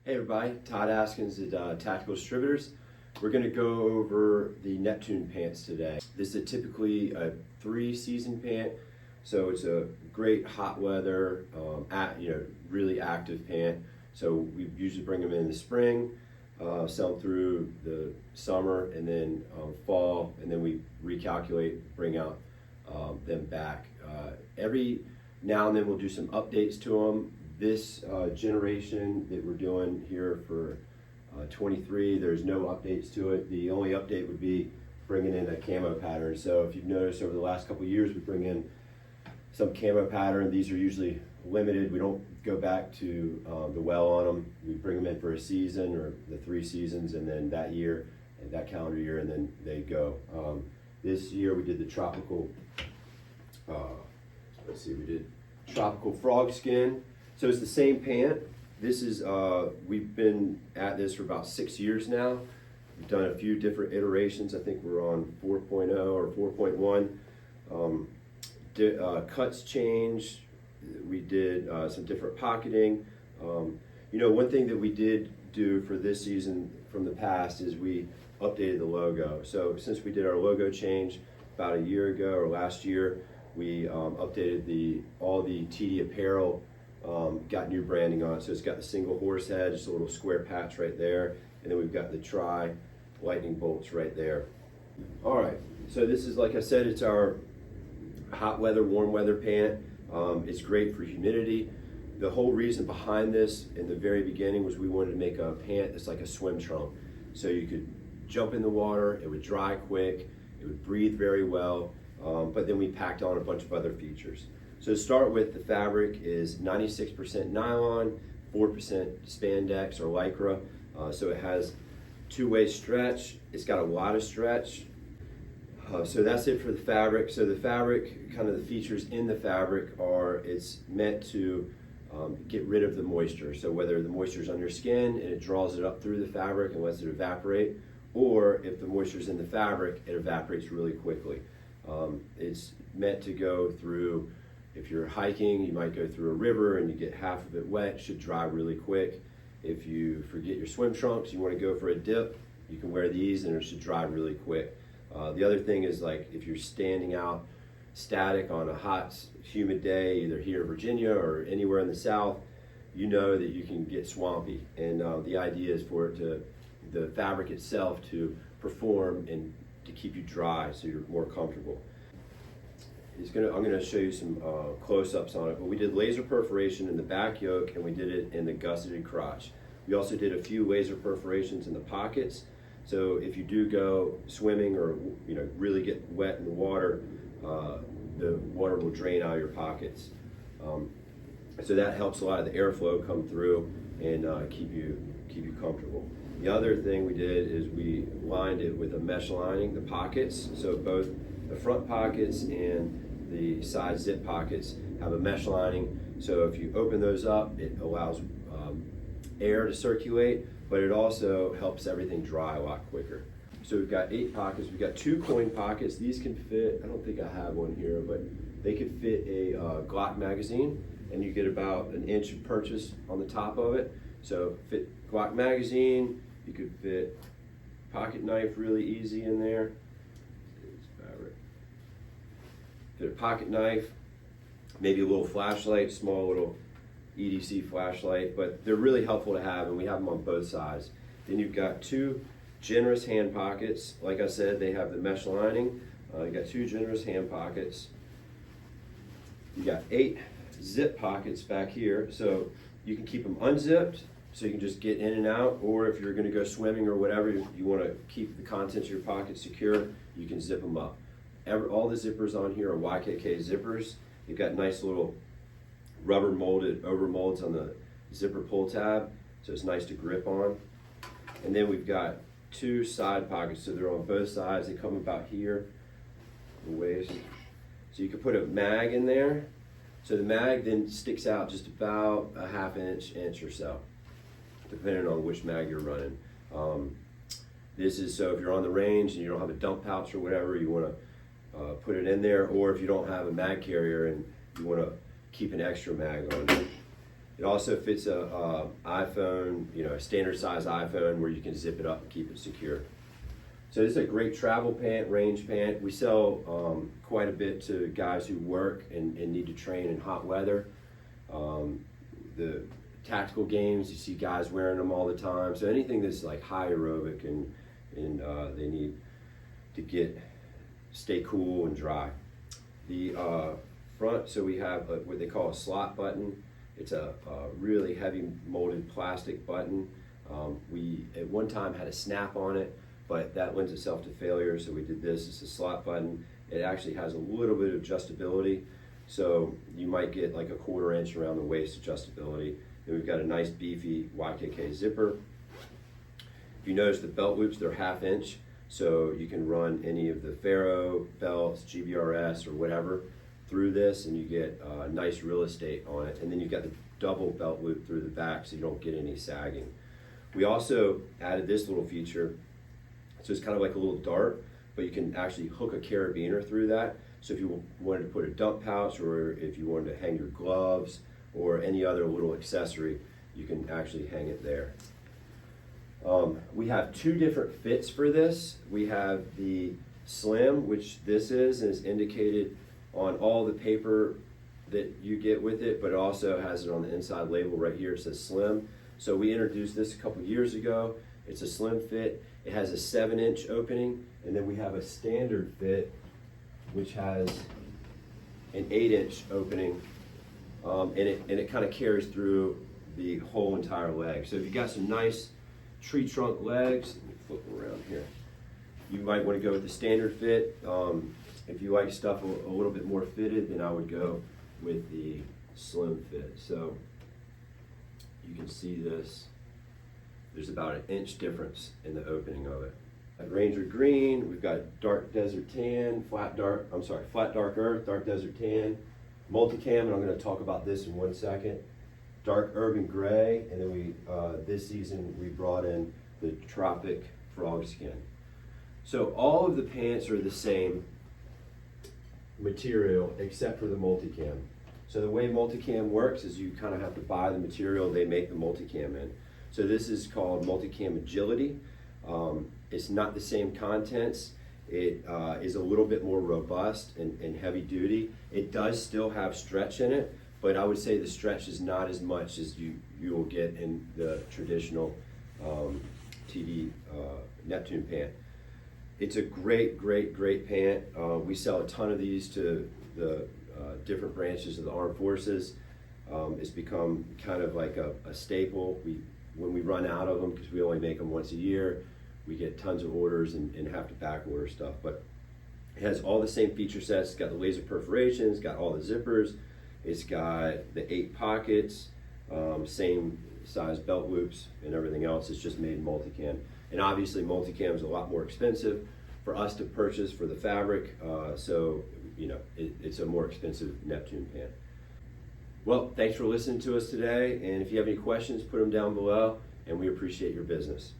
Hey everybody, Todd Askins at Tactical Distributors. We're going to go over the Neptune pants today. This is typically a 3-season pant, so it's a great hot weather, really active pant. So we usually bring them in the spring, sell them through the summer, and then fall, and then we recalculate, bring out them back. Every now and then we'll do some updates to them. This generation that we're doing here for 23, there's no updates to it. The only update would be bringing in a camo pattern. So if you've noticed over the last couple of years, we bring in some camo pattern. These are usually limited. We don't go back to the well on them. We bring them in for a season or the 3 seasons, and then that year, and that calendar year, and then they go. This year we did the tropical, we did tropical frog skin. So it's the same pant. This is, we've been at this for about 6 years now. We've done a few different iterations. I think we're on 4.0 or 4.1. Cuts changed. We did some different pocketing. One thing that we did do for this season from the past is we updated the logo. So since we did our logo change about a year ago or last year, we updated all the TD apparel. Got new branding on it, so it's got the single horse head, just a little square patch right there, and then we've got the tri lightning bolts right there. All right, so this is, like I said, it's our hot weather, warm weather pant. It's great for humidity. The whole reason behind this in the very beginning was we wanted to make a pant that's like a swim trunk, so you could jump in the water, it would dry quick, it would breathe very well, but then we packed on a bunch of other features. So to start with, the fabric is 96% nylon, 4% spandex or lycra. So it has 2-way stretch. It's got a lot of stretch. So that's it for the fabric. So the fabric, kind of the features in the fabric are, it's meant to get rid of the moisture. So whether the moisture is on your skin and it draws it up through the fabric and lets it evaporate, or if the moisture is in the fabric, it evaporates really quickly. It's meant to go through. If you're hiking, you might go through a river and you get half of it wet, it should dry really quick. If you forget your swim trunks, you want to go for a dip, you can wear these and it should dry really quick. The other thing is, like, if you're standing out static on a hot, humid day, either here in Virginia or anywhere in the South, you know that you can get swampy. And the idea is for the fabric itself to perform and to keep you dry so you're more comfortable. I'm going to show you some close-ups on it, but we did laser perforation in the back yoke and we did it in the gusseted crotch. We also did a few laser perforations in the pockets, so if you do go swimming or really get wet in the water will drain out of your pockets. So that helps a lot of the airflow come through and keep you comfortable. The other thing we did is we lined it with a mesh lining, the pockets, so both the front pockets and the side zip pockets have a mesh lining, so if you open those up, it allows air to circulate, but it also helps everything dry a lot quicker. So we've got 8 pockets. We've got 2 coin pockets. These can fit, I don't think I have one here, but they could fit a Glock magazine, and you get about 1 inch of purchase on the top of it. So fit Glock magazine, you could fit pocket knife really easy in there. Fit a pocket knife, maybe a little flashlight, small little EDC flashlight, but they're really helpful to have, and we have them on both sides. Then you've got 2 generous hand pockets. Like I said, they have the mesh lining. You got 2 generous hand pockets. You got 8 zip pockets back here, so you can keep them unzipped, so you can just get in and out, or if you're going to go swimming or whatever, you want to keep the contents of your pocket secure, you can zip them up. All the zippers on here are YKK zippers. You've got nice little rubber molded over molds on the zipper pull tab, so it's nice to grip on. And then we've got 2 side pockets, so they're on both sides. They come about here, the waist. So you can put a mag in there. So the mag then sticks out just about a ½ inch or so, depending on which mag you're running. This is so if you're on the range and you don't have a dump pouch or whatever, you want to put it in there, or if you don't have a mag carrier and you want to keep an extra mag on, It also fits a iPhone, a standard size iPhone where you can zip it up and keep it secure. So this is a great travel pant, range pant. We sell quite a bit to guys who work and need to train in hot weather. The tactical games, you see guys wearing them all the time. So anything that's like high aerobic and they need to stay cool and dry. The front, so we have what they call a slot button. It's a really heavy molded plastic button. We at one time had a snap on it, but that lends itself to failure, so we did this. It's a slot button. It actually has a little bit of adjustability, so you might get like a 1/4 inch around the waist adjustability. And we've got a nice beefy YKK zipper. If you notice the belt loops, they're 1/2 inch, so you can run any of the Faro belts, GBRS, or whatever through this, and you get nice real estate on it. And then you've got the double belt loop through the back, so you don't get any sagging. We also added this little feature. So it's kind of like a little dart, but you can actually hook a carabiner through that. So if you wanted to put a dump pouch, or if you wanted to hang your gloves or any other little accessory, you can actually hang it there. We have 2 different fits for this. We have the slim, which this is indicated on all the paper that you get with it, but it also has it on the inside label right here. It says slim. So we introduced this a couple years ago. It's a slim fit. It has a 7-inch opening, and then we have a standard fit, which has an 8-inch opening, and it kind of carries through the whole entire leg. So if you've got some nice tree trunk legs, let me flip them around here, you might want to go with the standard fit. If you like stuff a little bit more fitted, then I would go with the slim fit. So you can see this. There's about an inch difference in the opening of it. At Ranger Green, we've got dark desert tan, flat dark earth, dark desert tan, multicam, and I'm going to talk about this in 1 second. Dark urban gray, and then this season we brought in the tropic frog skin. So all of the pants are the same material except for the multicam. So the way multicam works is you kind of have to buy the material they make the multicam in. So this is called Multicam Agility. It's not the same contents. It is a little bit more robust and heavy duty. It does still have stretch in it, but I would say the stretch is not as much as you will get in the traditional TD Neptune pant. It's a great pant. We sell a ton of these to the different branches of the armed forces. It's become kind of like a staple. When we run out of them, because we only make them once a year, we get tons of orders and have to back order stuff. But it has all the same feature sets. It's got the laser perforations, got all the zippers. It's got the 8 pockets, same size belt loops and everything else. It's just made in multicam. And obviously multicam is a lot more expensive for us to purchase for the fabric. So, it's a more expensive Neptune pant. Well, thanks for listening to us today. And if you have any questions, put them down below, and we appreciate your business.